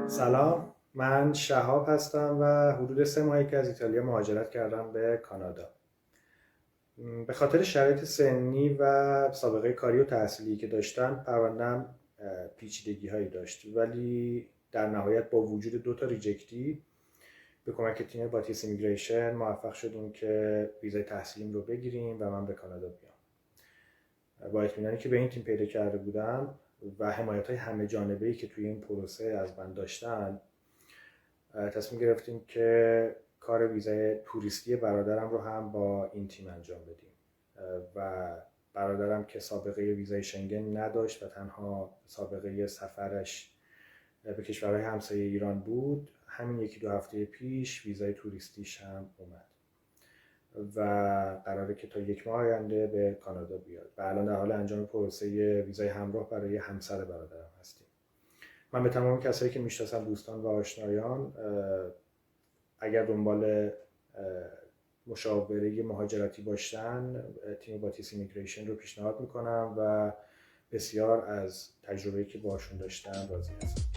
سلام، من شهاب هستم و حدود 3 ماهی که از ایتالیا مهاجرت کردم به کانادا. به خاطر شرایط سنی و سابقه کاری و تحصیلی که داشتم، پرونده‌ام پیچیدگی هایی داشت، ولی در نهایت با وجود 2 تا ریجکتی به کمک تیم باتیس ایمیگریشن موفق شدیم که ویزای تحصیلیم رو بگیریم و من به کانادا بیام. با اطمینانی که به این تیم پیدا کرده بودم و حمایت‌های همه جانبه‌ای که توی این پروسه از من داشتن، تصمیم گرفتیم که کار ویزای توریستی برادرم رو هم با این تیم انجام بدیم و برادرم که سابقه ویزای شنگن نداشت و تنها سابقه سفرش به کشورهای همسایه ایران بود، همین 1-2 هفته پیش ویزای توریستیش هم اومد و قراره که تا 1 ماه آینده به کانادا بیاد و الان در حال انجام پروسه ویزای همراه برای همسر برادرم هستیم. من به تمام کسایی که میشناسم، دوستان و آشنایان، اگر دنبال مشاوره مهاجرتی باشن، تیم باتیس ایمیگریشن رو پیشنهاد میکنم و بسیار از تجربه‌ای که باشون داشتم راضی هستم.